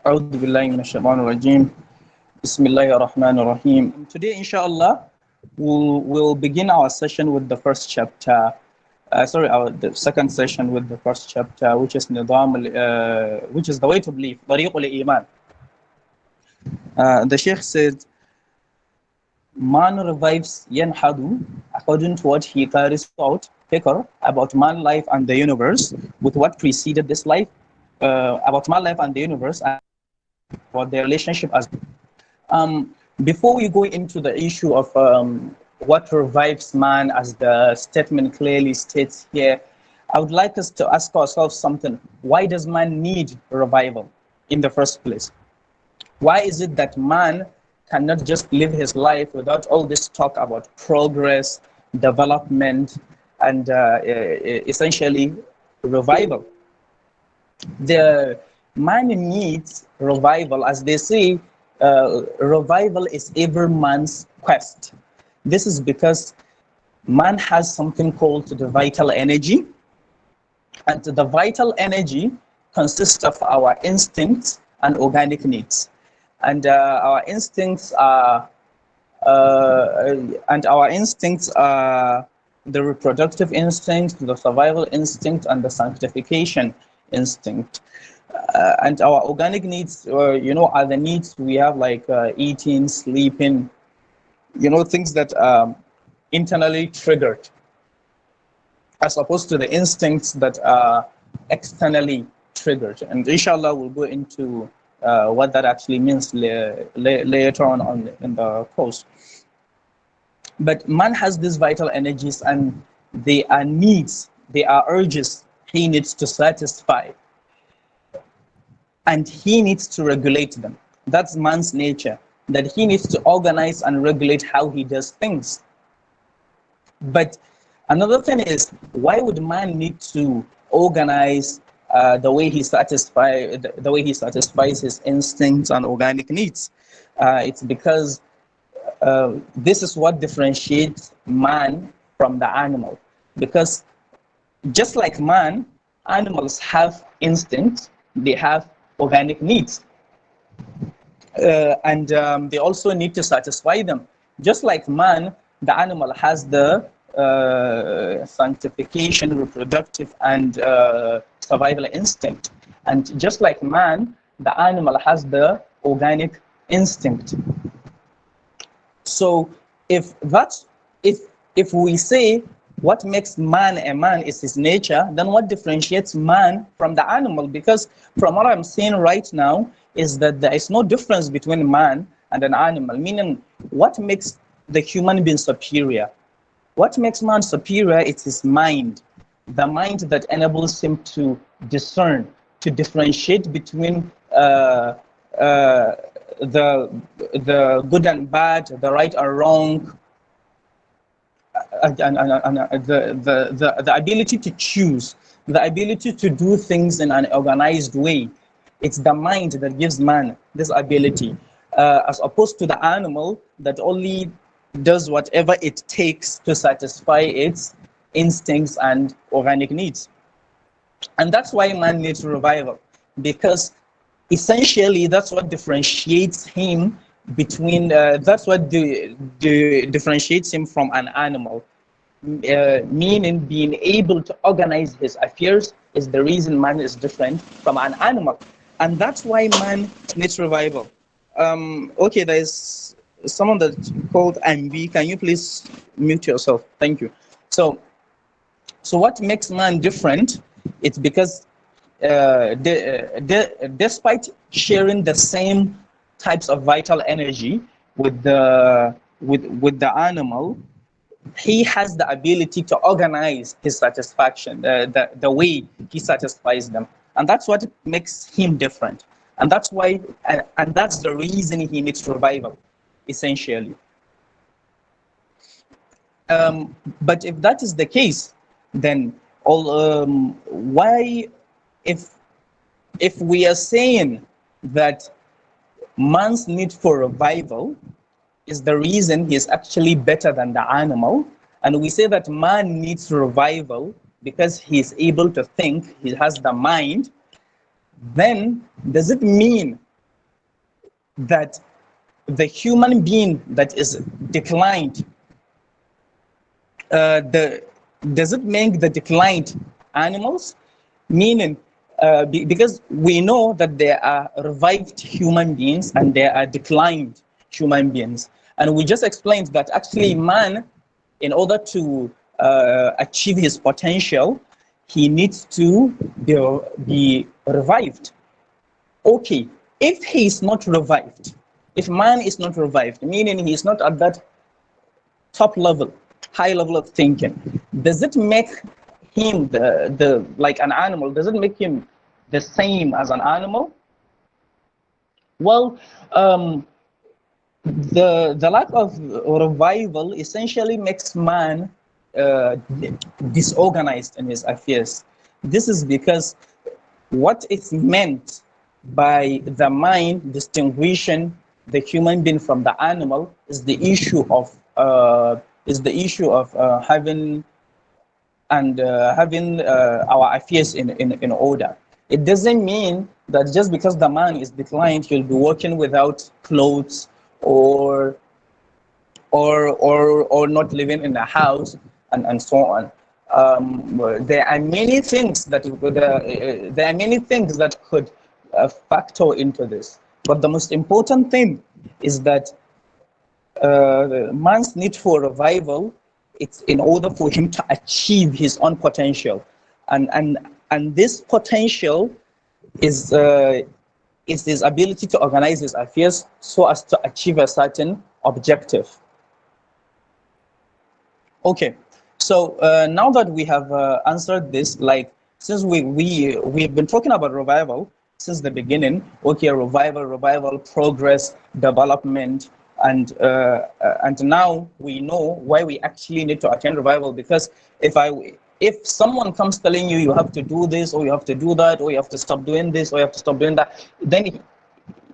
أعوذ بالله من الشيطان الرجيم بسم الله الرحمن الرحيم. Today, inshallah, we'll begin our session with the first chapter. The second session with the first chapter, which is Nizham, which is the way to believe, طريق الإيمان. The Sheikh said, man revives yanhadu according to what he carries out, fikr, about man life and the universe, with what preceded this life, about man life and the universe, and about their relationship as. Before we go into the issue of what revives man, as the statement clearly states here, I would like us to ask ourselves something. Why does man need revival in the first place? Why is it that man cannot just live his life without all this talk about progress, development, and essentially revival? The man needs revival, as they say, revival is every man's quest. This is because man has something called the vital energy, and the vital energy consists of our instincts and organic needs. And our instincts are the reproductive instinct, the survival instinct, and the sanctification instinct. And our organic needs, are the needs we have, like eating, sleeping, things that are internally triggered, as opposed to the instincts that are externally triggered. And inshallah, we'll go into what that actually means later on in the course. But man has these vital energies, and they are needs, they are urges he needs to satisfy. And he needs to regulate them. That's man's nature, that he needs to organize and regulate how he does things. But another thing is, why would man need to organize the way he satisfies his instincts and organic needs? It's because this is what differentiates man from the animal. Because just like man, animals have instincts, they have organic needs, and they also need to satisfy them. Just like man, the animal has the sanctification, reproductive, and survival instinct. And just like man, the animal has the organic instinct. So if we say what makes man a man is his nature, then what differentiates man from the animal? Because from what I'm saying right now is that there is no difference between man and an animal, meaning what makes the human being superior? What makes man superior is his mind, the mind that enables him to discern, to differentiate between the good and bad, the right and wrong, and the ability to choose, the ability to do things in an organized way. It's the mind that gives man this ability, as opposed to the animal that only does whatever it takes to satisfy its instincts and organic needs. And that's why man needs revival, because essentially that's what differentiates him between that's what differentiates him from an animal, meaning being able to organize his affairs is the reason man is different from an animal. And that's why man needs revival. Okay, there's someone that's called MB. Can you please mute yourself? Thank you. So what makes man different? It's because despite sharing the same types of vital energy with the animal, he has the ability to organize his satisfaction, the way he satisfies them, and that's what makes him different. And that's why, and that's the reason he needs revival, essentially. But if that is the case, then why, if we are saying that man's need for revival is the reason he is actually better than the animal, and we say that man needs revival because he is able to think, he has the mind, then does it mean that the human being that is declined, does it make the declined animals? Meaning, because we know that there are revived human beings and there are declined human beings. And we just explained that actually man, in order to achieve his potential, he needs to be revived. Okay, if he is not revived, if man is not revived, meaning he is not at that top level, high level of thinking, does it make him the like an animal? Does it make him the same as an animal? Well, the lack of revival essentially makes man disorganized in his affairs. This is because what is meant by the mind distinguishing the human being from the animal is the issue of having our affairs in order. It doesn't mean that just because the man is declined, he'll be working without clothes or not living in a house and so on. There are many things that could factor into this, but the most important thing is that man's need for revival, it's in order for him to achieve his own potential, and this potential is his ability to organize his affairs so as to achieve a certain objective. Okay, so now that we have answered this, like since we've been talking about revival since the beginning. Okay, revival, progress, development, and now we know why we actually need to attend revival. Because if someone comes telling you have to do this, or you have to do that, or you have to stop doing this, or you have to stop doing that, then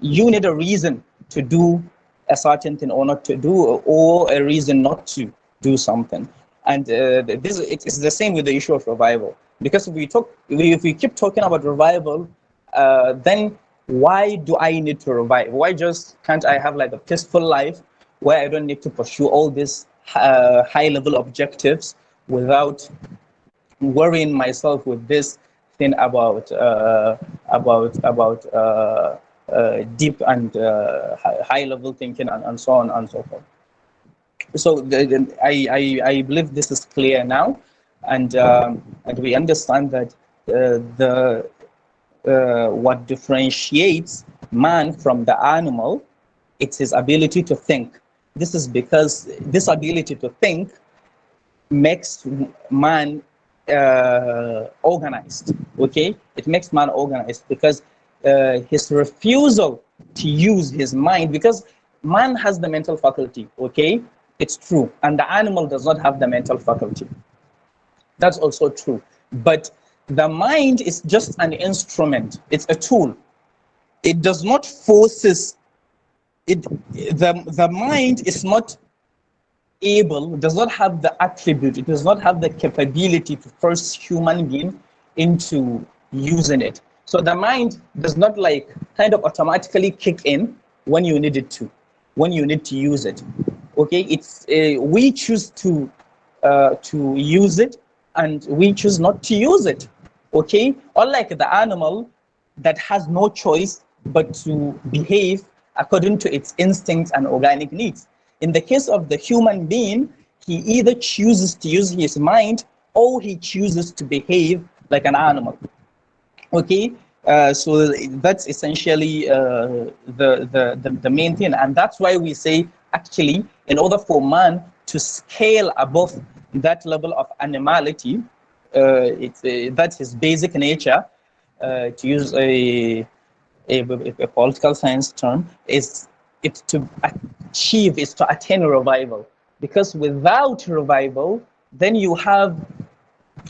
you need a reason to do a certain thing or not to do, or a reason not to do something. And it's the same with the issue of revival. Because if we keep talking about revival, then why do I need to revive? Why just can't I have like a peaceful life where I don't need to pursue all these high level objectives without worrying myself with this thing about deep and high level thinking and so on and so forth. So I believe this is clear now, and we understand that what differentiates man from the animal, it's his ability to think. This is because this ability to think makes man organized. Okay, it makes man organized because his refusal to use his mind, because man has the mental faculty. Okay, it's true, and the animal does not have the mental faculty. That's also true, but the mind is just an instrument. It's a tool. It does not forces it. The mind is not able, does not have the attribute, it does not have the capability to force human being into using it. So the mind does not like kind of automatically kick in when you need it to, when you need to use it. Okay, it's we choose to use it, and we choose not to use it. Okay, unlike the animal that has no choice but to behave according to its instincts and organic needs. In the case of the human being, he either chooses to use his mind or he chooses to behave like an animal. Okay, so that's essentially the main thing, and that's why we say actually, in order for man to scale above that level of animality, that's his basic nature. To use a political science term, is it's to achieve, is to attain revival. Because without revival, then you have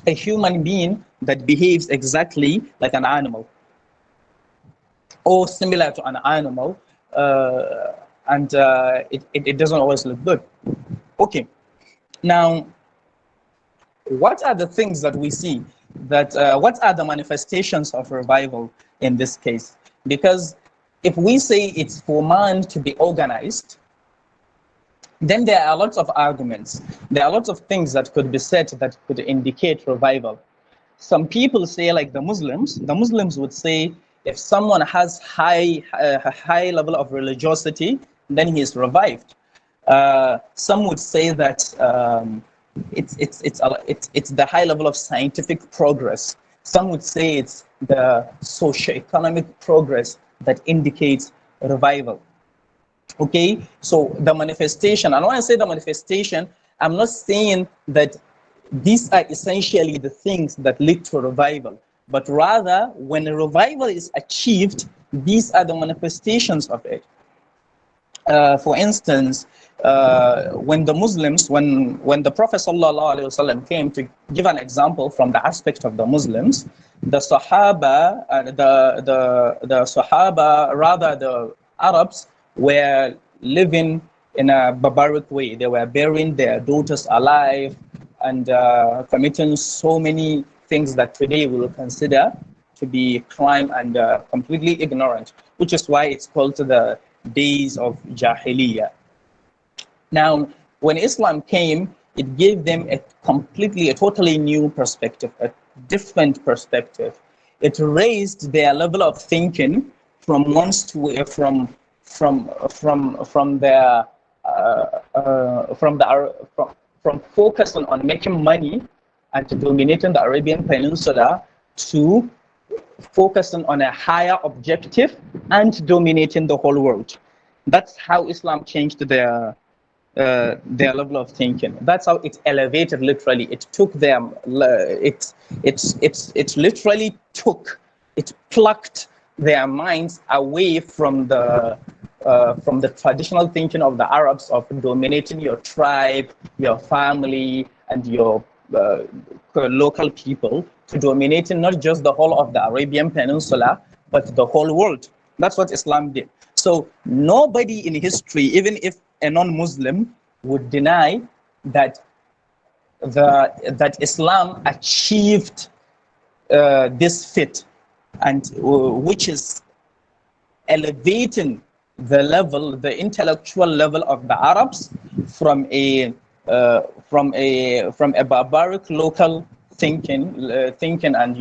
a human being that behaves exactly like an animal or similar to an animal, and it doesn't always look good. Okay, now what are the things that we see that what are the manifestations of revival in this case? Because if we say it's for man to be organized, then there are lots of arguments. There are lots of things that could be said that could indicate revival. Some people say, like the Muslims would say, if someone has a high level of religiosity, then he is revived. Some would say that it's the high level of scientific progress. Some would say it's the socio-economic progress that indicates revival. Okay, so the manifestation, and when I say the manifestation, I'm not saying that these are essentially the things that lead to revival, but rather when a revival is achieved, these are the manifestations of it. For instance, when the Muslims, when the Prophet ﷺ came to give an example from the aspect of the Muslims, the Sahaba, the Sahaba, rather the Arabs, were living in a barbaric way. They were burying their daughters alive and committing so many things that today we will consider to be crime and completely ignorant, which is why it's called the days of Jahiliyyah. Now, when Islam came, it gave them a totally new perspective, a different perspective. It raised their level of thinking from focusing on making money and dominating the Arabian Peninsula to focusing on a higher objective and dominating the whole world. That's how Islam changed their level of thinking. That's how it elevated. Literally, it took them. It literally plucked their minds away from the traditional thinking of the Arabs of dominating your tribe, your family, and your local people, to dominating not just the whole of the Arabian Peninsula, but the whole world. That's what Islam did. So nobody in history, even if a non-Muslim, would deny that that Islam achieved this feat, and which is elevating the intellectual level of the Arabs from a barbaric local thinking, and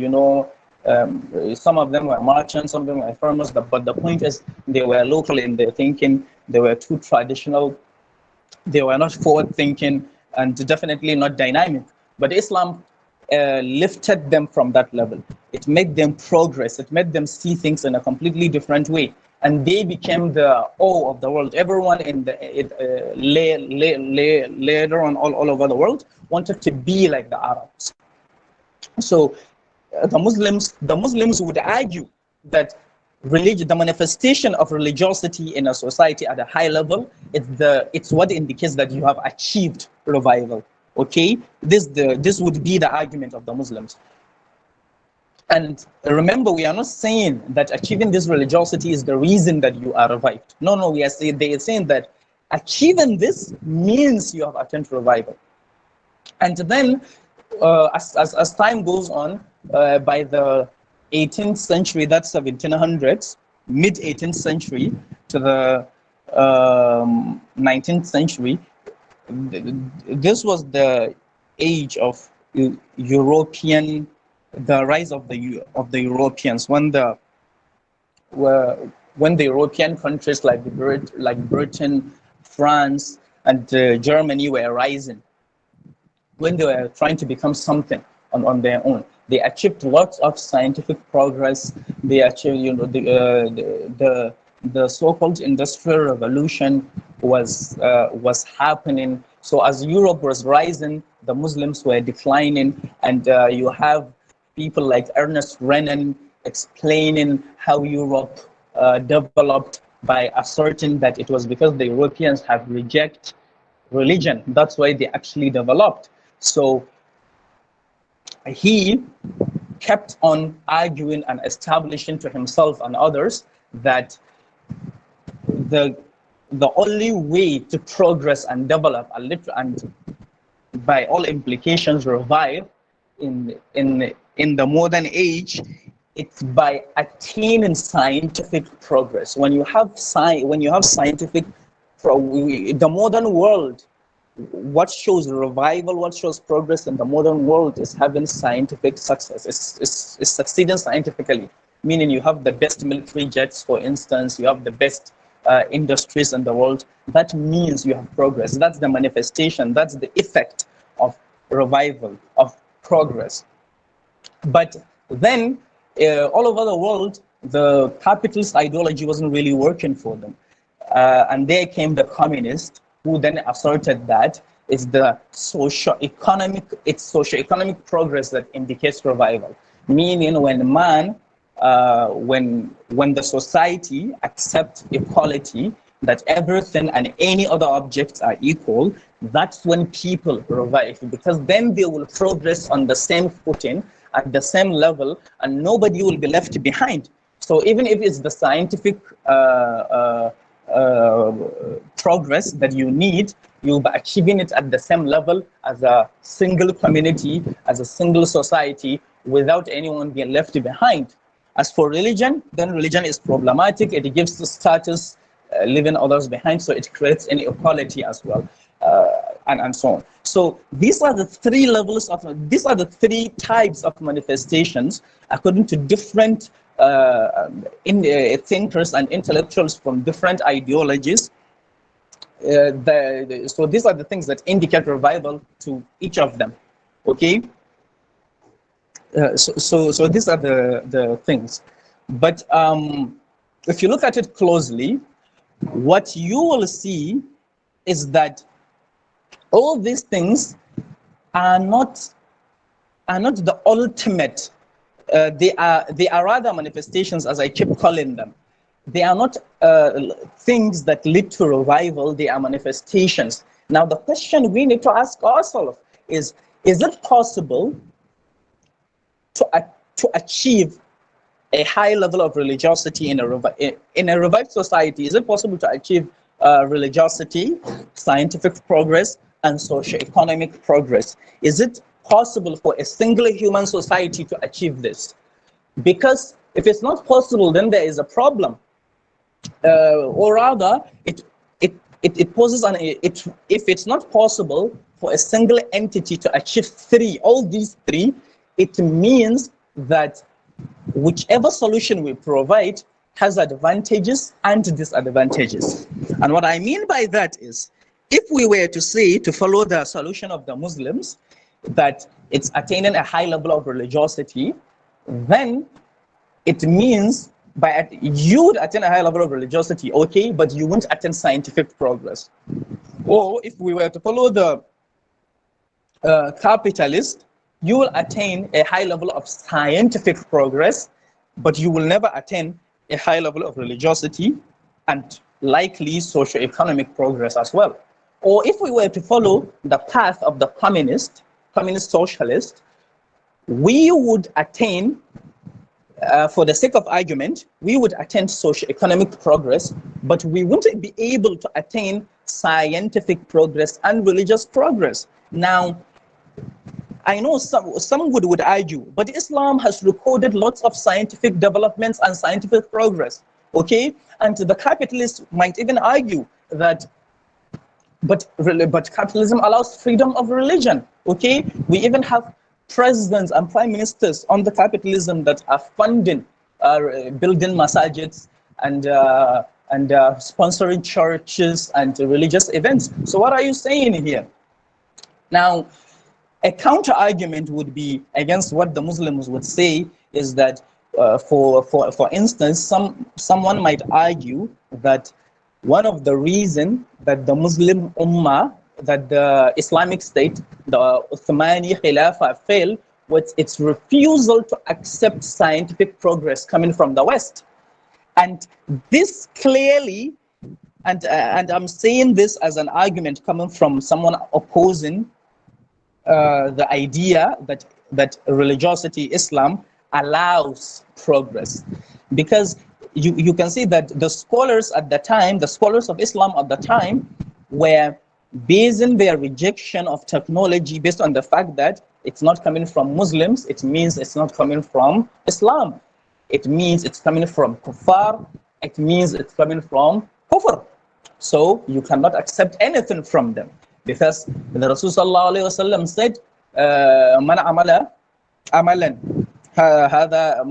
some of them were merchants, some of them were farmers, but the point is they were local in their thinking. They were too traditional. They were not forward thinking and definitely not dynamic. But Islam lifted them from that level. It made them progress. It made them see things in a completely different way. And they became the awe of the world. Everyone in later on all over the world wanted to be like the Arabs. So the Muslims would argue that religion, the manifestation of religiosity in a society at a high level, it's what indicates that you have achieved revival. Okay, this would be the argument of the Muslims. And remember, we are not saying that achieving this religiosity is the reason that you are revived. No, they are saying that achieving this means you have attained revival. And then, as time goes on, by the 18th century, that's 1700s, mid 18th century to the 19th century, this was the age of European. The rise of the Europeans, when the European countries like Britain, France, and Germany were rising, when they were trying to become something on their own, they achieved lots of scientific progress. They achieved, the so-called Industrial Revolution was happening. So as Europe was rising, the Muslims were declining, and you have people like Ernest Renan explaining how Europe developed by asserting that it was because the Europeans have rejected religion. That's why they actually developed. So he kept on arguing and establishing to himself and others that the only way to progress and develop and by all implications revive in the modern age It's by attaining scientific progress. When you have scientific, the modern world, what shows revival, what shows progress in the modern world is having scientific success. It's succeeding scientifically, meaning you have the best military jets, for instance, you have the best industries in the world. That means you have progress. That's the manifestation, that's the effect of revival, of progress. But then, all over the world, the capitalist ideology wasn't really working for them. And there came the communists, who then asserted that it's the socio-economic progress that indicates revival. Meaning, when man, when the society accepts equality, that everything and any other objects are equal, that's when people revive, because then they will progress on the same footing, at the same level, and nobody will be left behind. So even if it's the scientific progress that you need, you'll be achieving it at the same level as a single community, as a single society, without anyone being left behind. As for religion, then religion is problematic. It gives the status, leaving others behind, so it creates inequality as well, and so on. So these are the three levels of, these are the three types of manifestations according to different thinkers and intellectuals from different ideologies. So these are the things that indicate revival to each of them. Okay. So these are the things. But if you look at it closely, what you will see is that all these things are not the ultimate. They are rather manifestations, as I keep calling them. They are not things that lead to revival. They are manifestations. Now, the question we need to ask ourselves is it possible to achieve a high level of religiosity in a revived society? Is it possible to achieve religiosity, scientific progress, and socio-economic progress? Is it possible for a single human society to achieve this? Because if it's not possible, then there is a problem. Or rather, it poses if it's not possible for a single entity to achieve all these three, it means that whichever solution we provide has advantages and disadvantages. And what I mean by that is, if we were to say, to follow the solution of the Muslims, that it's attaining a high level of religiosity, then it means you would attain a high level of religiosity, okay, but you won't attain scientific progress. Or if we were to follow the capitalist, you will attain a high level of scientific progress, but you will never attain a high level of religiosity and likely socio-economic progress as well. Or if we were to follow the path of the communist socialist, we would attain, for the sake of argument, we would attain socio-economic progress, but we wouldn't be able to attain scientific progress and religious progress. Now, I know some would argue, but Islam has recorded lots of scientific developments and scientific progress, okay? And the capitalists might even argue that, but capitalism allows freedom of religion, okay? We even have presidents and prime ministers on the capitalism that are funding building masajids and sponsoring churches and religious events. So what are you saying here? Now, a counter argument would be against what the Muslims would say is that, for instance, someone might argue that one of the reasons that the Muslim Ummah, that the Islamic State, the Uthmani Khilafah failed, was its refusal to accept scientific progress coming from the West. And this clearly, and I'm saying this as an argument coming from someone opposing the idea that religiosity, Islam, allows progress, because you can see that the scholars at the time, the scholars of Islam at the time, were basing their rejection of technology based on the fact that it's not coming from Muslims, it means it's not coming from Islam. it means it's coming from kuffar, it means it's coming from kufr. So you cannot accept anything from them. Because the Rasul sallallahu alayhi wasallam said, man amala amalan هذا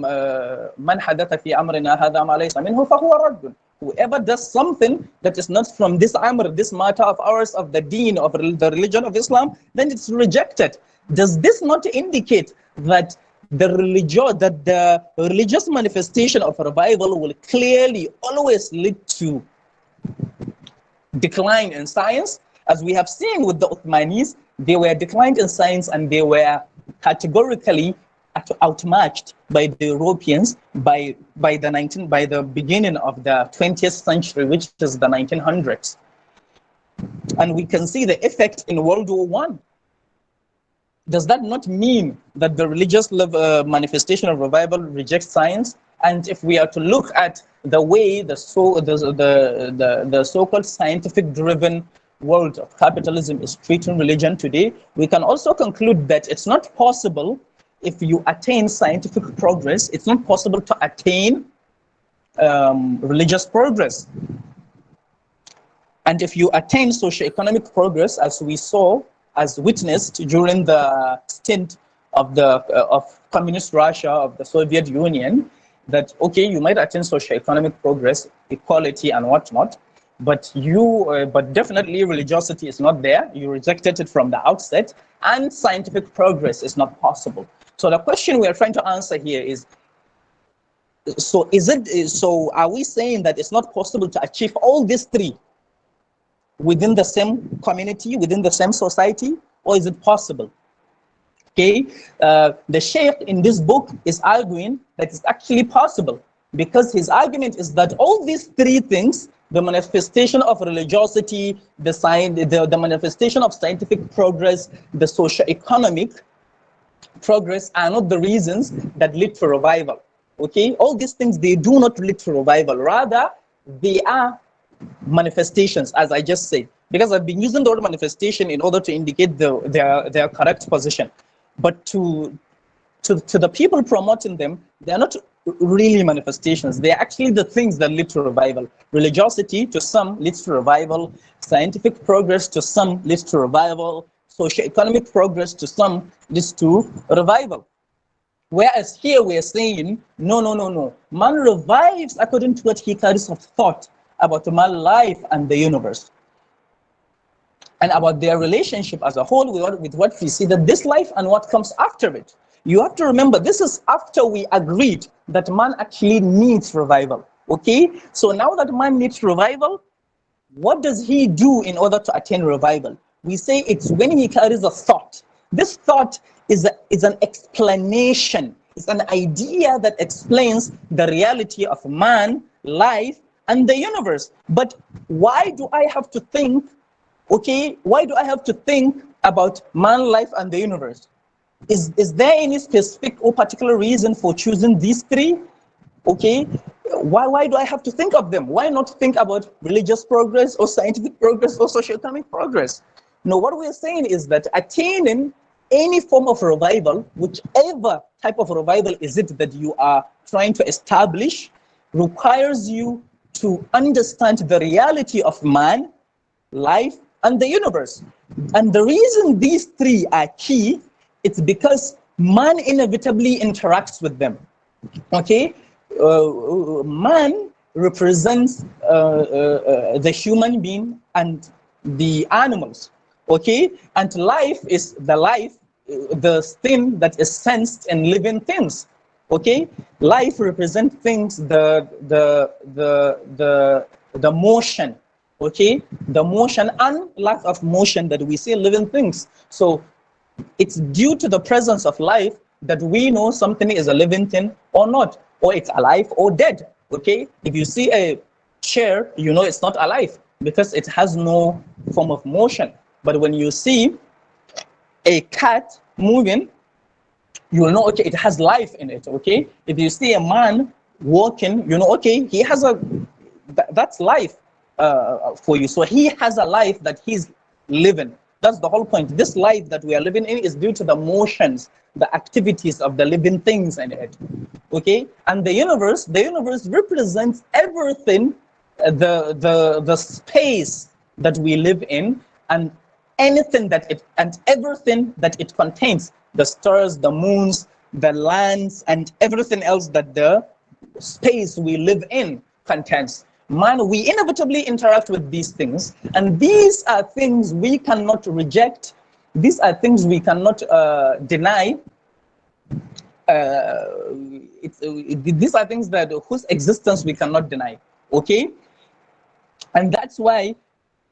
من حدث في أمرنا هذا ما ليس منه فهو رد. Whoever does something that is not from this amr, this matter of ours, of the deen, of the religion of Islam, then it's rejected. Does this not indicate that the religious manifestation of revival will clearly always lead to decline in science? As we have seen with the Uthmanis, they were declined in science and they were categorically outmatched by the Europeans by the beginning of the 20th century, which is the 1900s. And we can see the effect in World War I. Does that not mean that the religious manifestation of revival rejects science? And if we are to look at the way the so-called scientific-driven world of capitalism is treating religion today, we can also conclude that it's not possible. If you attain scientific progress, it's not possible to attain religious progress. And if you attain socioeconomic progress, as we saw, as witnessed during the stint of communist Russia, of the Soviet Union, that, okay, you might attain socioeconomic progress, equality and whatnot, but definitely religiosity is not there. You rejected it from the outset, and scientific progress is not possible. So the question we are trying to answer here is, so are we saying that it's not possible to achieve all these three within the same community, within the same society, or is it possible? Okay, the Sheikh in this book is arguing that it's actually possible, because his argument is that all these three things, the manifestation of religiosity, the manifestation of scientific progress, the socio-economic progress, are not the reasons that lead to revival. Okay, all these things, they do not lead to revival. Rather, they are manifestations, as I just said, because I've been using the word manifestation in order to indicate their correct position. But to the people promoting them, they are not really manifestations. They are actually the things that lead to revival. Religiosity to some leads to revival. Scientific progress to some leads to revival. Socio-economic progress to some leads to revival. Whereas here we are saying, no. Man revives according to what he carries of thought about man life and the universe, and about their relationship as a whole with what preceded this life and what comes after it. You have to remember, this is after we agreed that man actually needs revival. Okay, so now that man needs revival, what does he do in order to attain revival? We say it's when he carries a thought. This thought is an explanation. It's an idea that explains the reality of man, life, and the universe. But why do I have to think? Okay, why do I have to think about man, life, and the universe? Is there any specific or particular reason for choosing these three? Okay, why do I have to think of them? Why not think about religious progress or scientific progress or socioeconomic progress? No, what we're saying is that attaining any form of revival, whichever type of revival is it that you are trying to establish, requires you to understand the reality of man, life, and the universe. And the reason these three are key, it's because man inevitably interacts with them. Okay, man represents the human being and the animals. Okay, and life is the thing that is sensed in living things. Okay, life represents things, the motion. Okay, the motion and lack of motion that we see in living things. So it's due to the presence of life that we know something is a living thing or not, or it's alive or dead. Okay, if you see a chair, you know it's not alive because it has no form of motion. But when you see a cat moving, you will know, okay, it has life in it. Okay, if you see a man walking, you know, okay, he has that's life for you. So he has a life that he's living. That's the whole point. This life that we are living in is due to the motions, the activities of the living things in it. okay? And the universe represents everything, the space that we live in, and everything that it contains, the stars, the moons, the lands, and everything else that the space we live in contains. Man, we inevitably interact with these things, and these are things we cannot reject. These are things we cannot deny. These are things that whose existence we cannot deny. Okay, and that's why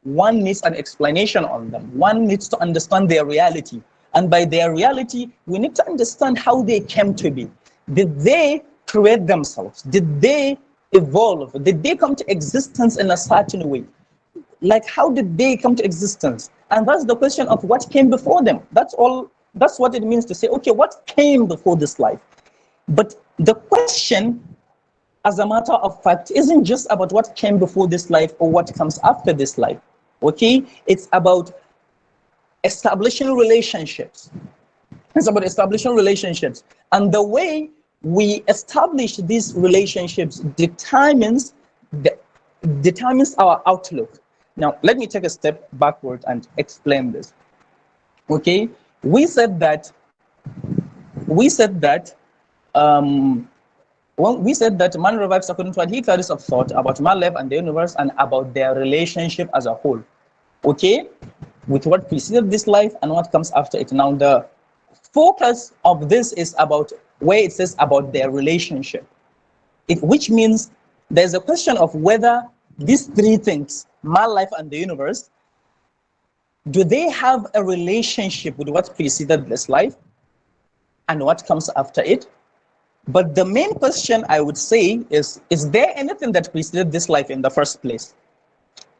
one needs an explanation on them. One needs to understand their reality, and by their reality, we need to understand how they came to be. Did they create themselves? Did they evolve? Did they come to existence in a certain way? Like, how did they come to existence? And that's the question of what came before them. That's all. That's what it means to say, okay, what came before this life? But the question, as a matter of fact, isn't just about what came before this life or what comes after this life. Okay? It's about establishing relationships. It's about establishing relationships. And the way we establish these relationships determines our outlook. Now, let me take a step backward and explain this. Okay? We said that man revives according to what he carries of thought about man life and the universe and about their relationship as a whole. Okay? With what preceded this life and what comes after it. Now, the focus of this is about where it says about their relationship, which means there's a question of whether these three things, man, life, and the universe, do they have a relationship with what preceded this life and what comes after it? But the main question I would say is there anything that preceded this life in the first place?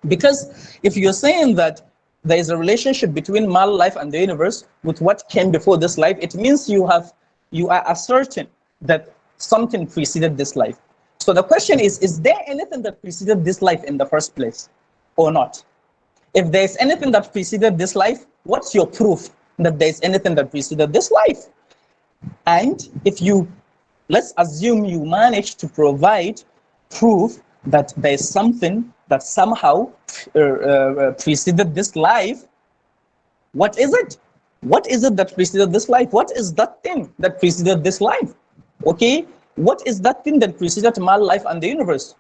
Because if you're saying that there is a relationship between man, life, and the universe with what came before this life, it means you are asserting that something preceded this life. So the question is there anything that preceded this life in the first place or not? If there's anything that preceded this life, what's your proof that there's anything that preceded this life? And let's assume you manage to provide proof that there's something that somehow preceded this life. What is it? What is it that preceded this life? What is that thing that preceded this life? Okay? What is that thing that preceded my life and the universe?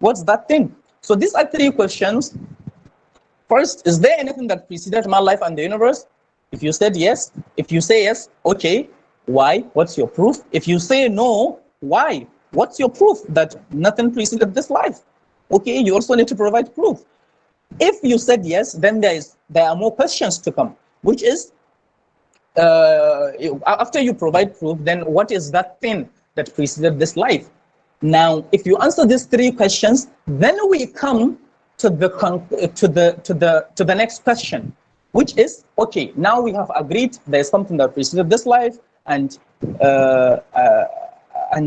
What's that thing? So these are three questions. First, is there anything that preceded my life and the universe? If you said yes, if you say yes, okay, why? What's your proof? If you say no, why? What's your proof that nothing preceded this life? Okay, you also need to provide proof. If you said yes, then there are more questions to come, which is, after you provide proof, then what is that thing that preceded this life? Now, if you answer these three questions, then we come to the next question, which is, okay, now we have agreed there's something that preceded this life, and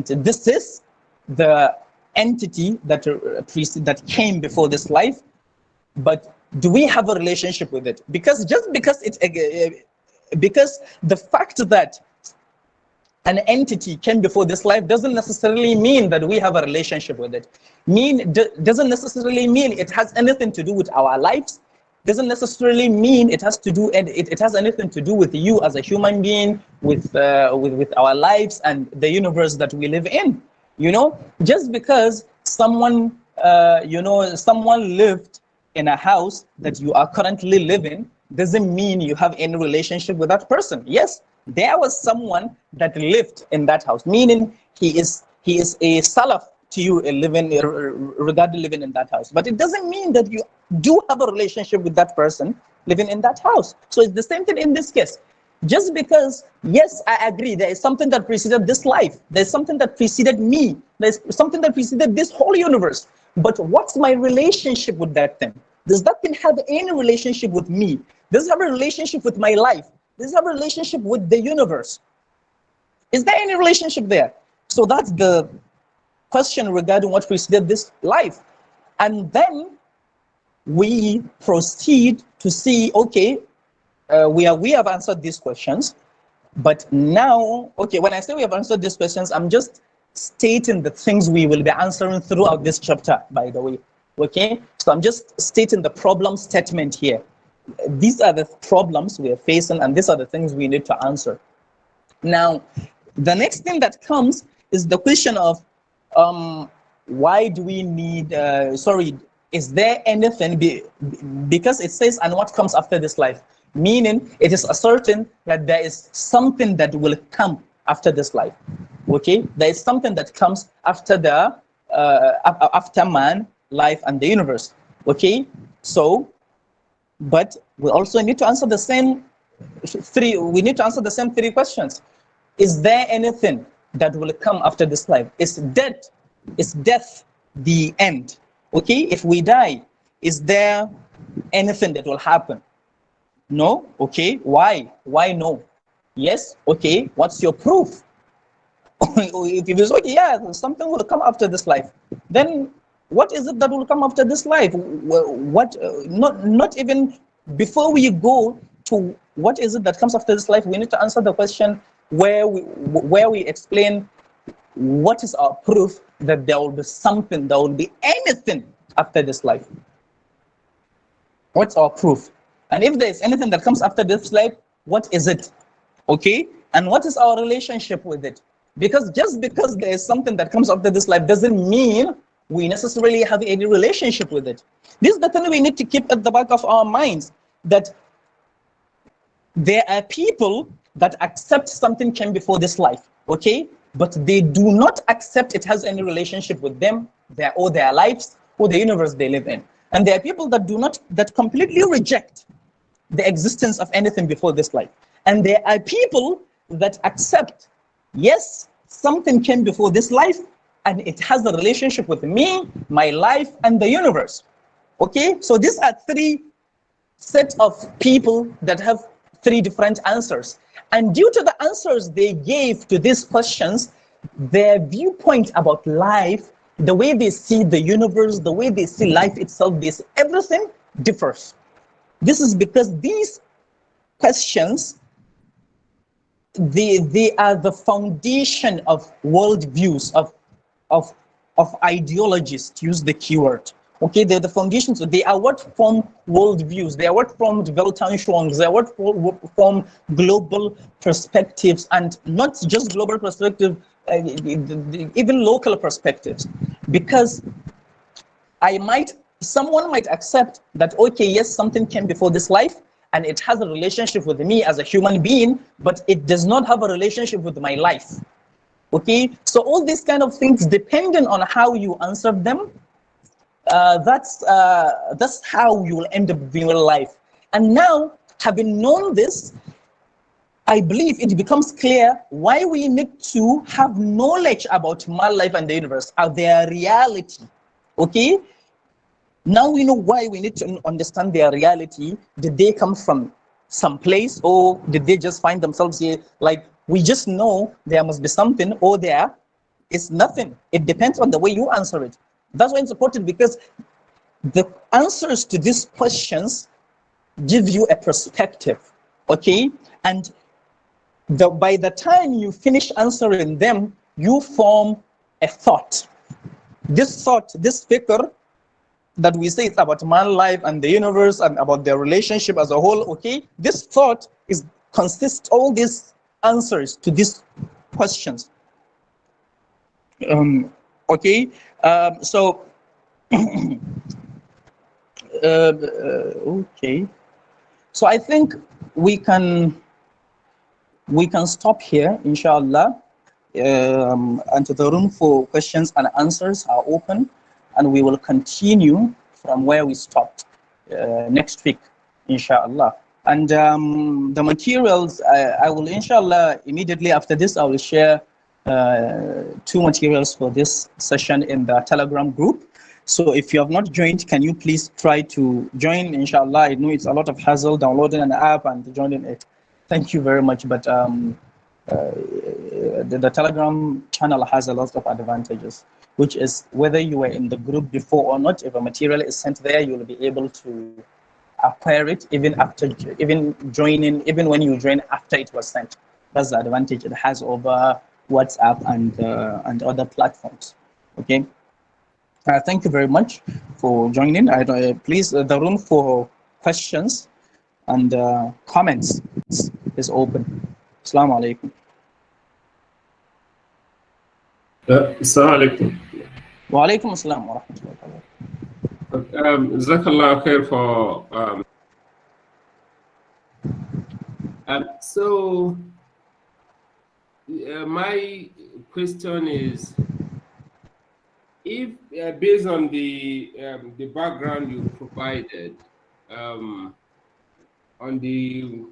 this is the entity that came before this life. But do we have a relationship with it? Because because the fact that an entity came before this life doesn't necessarily mean that we have a relationship with it. Doesn't necessarily mean it has anything to do with our lives. Doesn't necessarily mean it has anything to do with you as a human being, with our lives and the universe that we live in. You know, just because someone lived in a house that you are currently living doesn't mean you have any relationship with that person. Yes, there was someone that lived in that house, meaning he is a salaf to you, regarding living in that house. But it doesn't mean that you do have a relationship with that person living in that house. So it's the same thing in this case. Just because, yes, I agree, there is something that preceded this life. There's something that preceded me. There's something that preceded this whole universe. But what's my relationship with that thing? Does that thing have any relationship with me? Does it have a relationship with my life? Does it have a relationship with the universe? Is there any relationship there? So that's the question regarding what preceded this life. And then we proceed to see, okay, we have answered these questions, but now, okay, when I say we have answered these questions, I'm just stating the things we will be answering throughout this chapter, by the way. Okay, so I'm just stating the problem statement here. These are the problems we are facing, and these are the things we need to answer. Now, the next thing that comes is the question of why do we need, is there anything, because it says, and what comes after this life? Meaning, it is asserting that there is something that will come after this life. Okay, there is something that comes after the after man, life, and the universe. Okay, so, but we also need to answer the same three. We need to answer the same three questions. Is there anything that will come after this life? Is death the end? Okay, if we die, is there anything that will happen? No. Okay, why? Why no? Yes. Okay, what's your proof? If you say, okay, yeah, something will come after this life, then what is it that will come after this life? What? Not even before we go to what is it that comes after this life, we need to answer the question where we explain what is our proof that there will be something, there will be anything after this life. What's our proof? And if there is anything that comes after this life, what is it? Okay, and what is our relationship with it? Because just because there is something that comes after this life doesn't mean we necessarily have any relationship with it. This is the thing we need to keep at the back of our minds, that there are people that accept something came before this life, okay? But they do not accept it has any relationship with them, their lives, or the universe they live in. And there are people that completely reject the existence of anything before this life. And there are people that accept, yes, something came before this life, and it has a relationship with me, my life, and the universe. Okay, so these are three sets of people that have three different answers. And due to the answers they gave to these questions, their viewpoint about life, the way they see the universe, the way they see life itself, everything differs. This is because these questions, they are the foundation of worldviews, of ideologies, to use the keyword. Okay, they're the foundations. They are what form worldviews. They are what form Weltanschauungs. They are what form global perspectives, and not just global perspective, even local perspectives. Because someone might accept that, okay, yes, something came before this life, and it has a relationship with me as a human being, but it does not have a relationship with my life. Okay, so all these kind of things, depending on how you answer them, that's how you will end up viewing life. And now, having known this, I believe it becomes clear why we need to have knowledge about my life and the universe, their reality. Okay, now we know why we need to understand their reality. Did they come from some place, or did they just find themselves here? Like, we just know there must be something, or there is nothing. It depends on the way you answer it. That's why it's important, because the answers to these questions give you a perspective, okay? And by the time you finish answering them, you form a thought. This thought, this fikr that we say it's about man life and the universe and about their relationship as a whole, okay? This thought consists all these answers to these questions. Okay, so okay, so I think we can stop here, inshallah, and the room for questions and answers are open, and we will continue from where we stopped next week, inshallah. And the materials, I will, inshallah, immediately after this, I will share 2 materials for this session in the Telegram group. So if you have not joined, can you please try to join, inshallah. I know it's a lot of hassle downloading an app and joining it. Thank you very much. But the Telegram channel has a lot of advantages, which is whether you were in the group before or not, if a material is sent there, you'll be able to acquire it even when you join after it was sent. That's the advantage it has over WhatsApp, and other platforms. Okay. Thank you very much for joining. Please, the room for questions and comments is open. Assalamu alaikum. Assalamu alaikum. Wa alaikum assalam wa rahmatullahi wa barakatuh. Jazakallah khair for so my question is, if based on the background you provided on the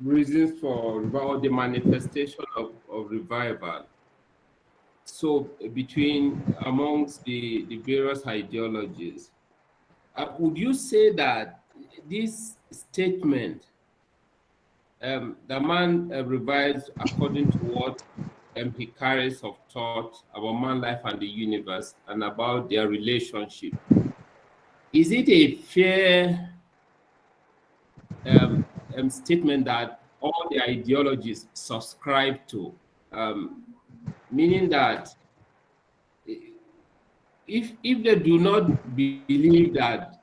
reasons for or the manifestation of revival, so between amongst the various ideologies, would you say that this statement, the man revives according to what he carries of thought about man, life, and the universe, and about their relationship, is it a fair statement that all the ideologies subscribe to? Meaning that if they do not believe that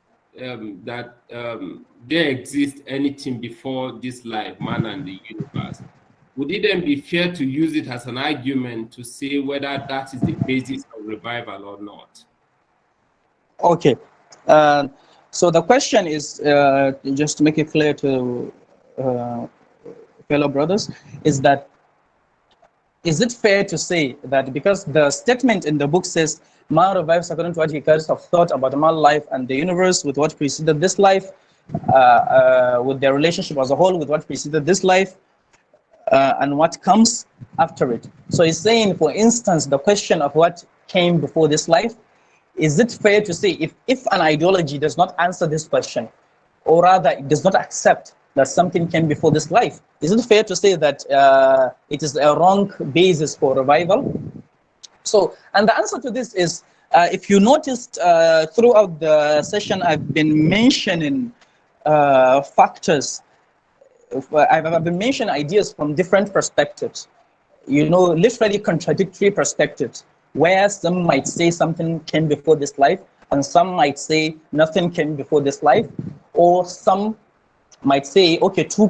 there exists anything before this life, man and the universe, would it then be fair to use it as an argument to say whether that is the basis of revival or not? Okay. So the question is, just to make it clear to fellow brothers, is that, is it fair to say that because the statement in the book says man revives according to what he carries of thought about the man life and the universe with what preceded this life, with their relationship as a whole with what preceded this life, and what comes after it. So he's saying, for instance, the question of what came before this life, is it fair to say if an ideology does not answer this question, or rather it does not accept that something came before this life, is it fair to say that it is a wrong basis for revival? So, and the answer to this is, if you noticed throughout the session, I've been mentioning factors. I've been mentioning ideas from different perspectives, literally contradictory perspectives, where some might say something came before this life, and some might say nothing came before this life, or some might say, okay, two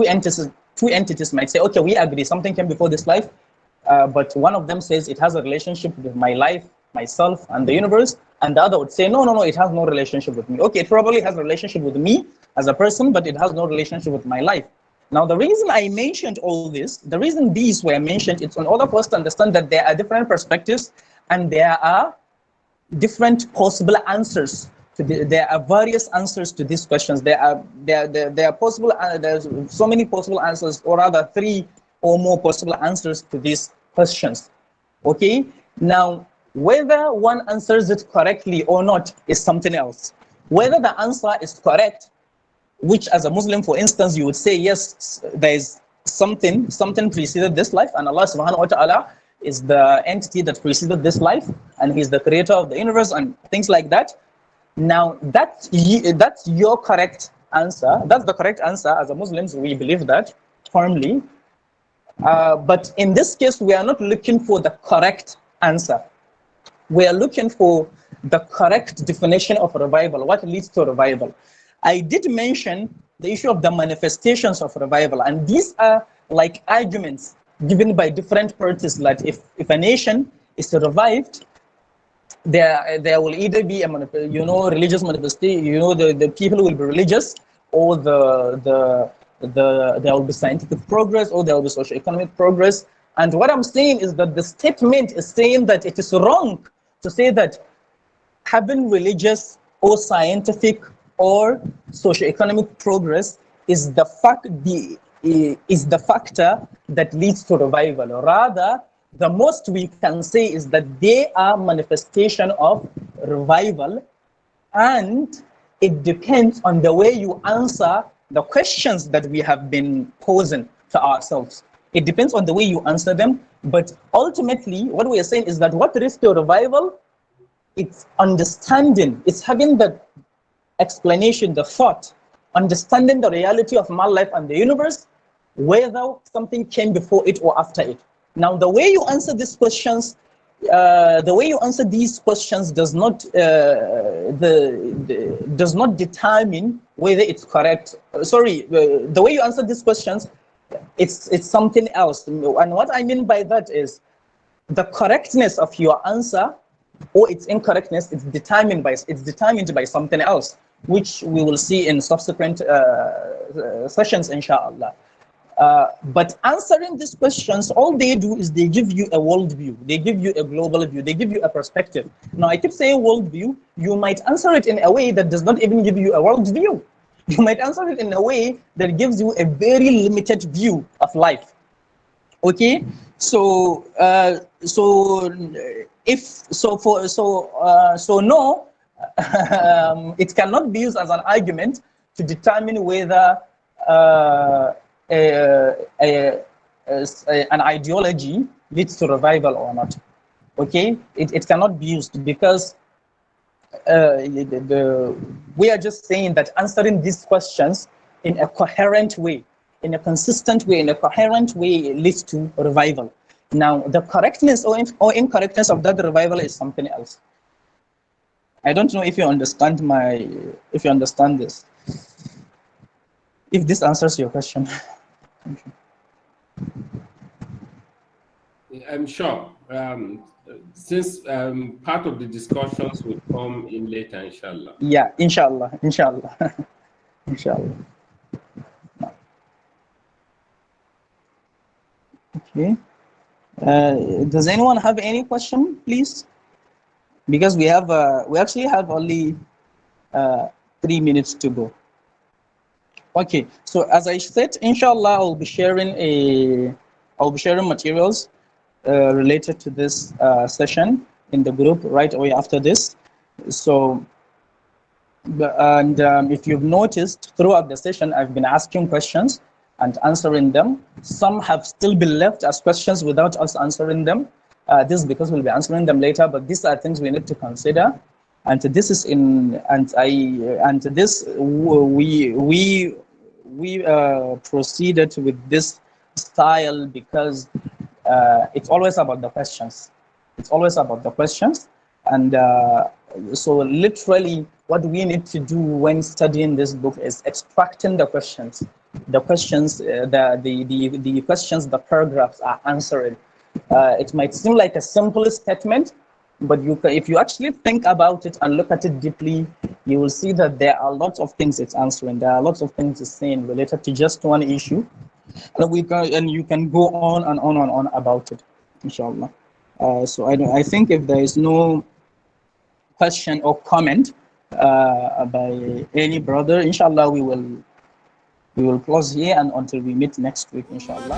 entities might say, okay, we agree something came before this life, but one of them says it has a relationship with my life, myself, and the universe, and the other would say, no, it has no relationship with me. Okay, it probably has a relationship with me as a person, but it has no relationship with my life. Now, the reason I mentioned all this, the reason these were mentioned, it's in order for us to understand that there are different perspectives and there are different possible answers. There are various answers to these questions. There are possible. There's so many possible answers, or rather, 3 or more possible answers to these questions. Okay. Now, whether one answers it correctly or not is something else. Whether the answer is correct, which as a Muslim, for instance, you would say, yes, there is something preceded this life, and Allah subhanahu wa ta'ala is the entity that preceded this life, and He's the creator of the universe and things like that. Now, that's your correct answer. That's the correct answer. As a Muslims, we believe that firmly. But in this case, we are not looking for the correct answer. We are looking for the correct definition of revival, what leads to revival. I did mention the issue of the manifestations of revival, and these are like arguments given by different parties that if a nation is revived, there will either be a religious manifestation, the people will be religious, or there will be scientific progress, or there will be socio-economic progress. And what I'm saying is that the statement is saying that it is wrong to say that having religious or scientific or socio-economic progress is the factor that leads to revival. Rather, the most we can say is that they are manifestation of revival, and it depends on the way you answer the questions that we have been posing to ourselves. It depends on the way you answer them, but ultimately what we are saying is that what leads to revival, it's understanding, it's having the explanation, the thought, understanding the reality of my life and the universe, whether something came before it or after it. Now, the way you answer these questions, does not does not determine whether it's correct. The way you answer these questions, it's something else. And what I mean by that is the correctness of your answer or its incorrectness is determined by something else, which we will see in subsequent sessions, inshallah. But answering these questions, all they do is they give you a worldview, they give you a global view, they give you a perspective. Now, I keep saying worldview, you might answer it in a way that does not even give you a worldview. You might answer it in a way that gives you a very limited view of life. Okay, so no, it cannot be used as an argument to determine whether an ideology leads to revival or not. Okay, it cannot be used because we are just saying that answering these questions in a coherent way, in a consistent way, in a coherent way, leads to revival. Now, the correctness or incorrectness of that revival is something else. I don't know if you understand this. If this answers your question. I'm sure. Since part of the discussions will come in later, inshallah. Yeah, inshallah. Inshallah. Okay. Does anyone have any question, please? Because we actually have only 3 minutes to go. Okay. So as I said, inshallah, I'll be sharing materials related to this session in the group right away after this. So, if you've noticed throughout the session, I've been asking questions and answering them. Some have still been left as questions without us answering them. This is because we'll be answering them later, but these are things we need to consider. And this is we proceeded with this style because it's always about the questions. And so literally what we need to do when studying this book is extracting the questions. The questions, the questions the paragraphs are answering. It might seem like a simple statement, but if you actually think about it and look at it deeply, you will see that there are lots of things it's answering. There are lots of things it's saying related to just one issue. And you can go on and on and on about it, inshallah. So I think if there is no question or comment by any brother, inshallah, we will close here and until we meet next week, inshallah.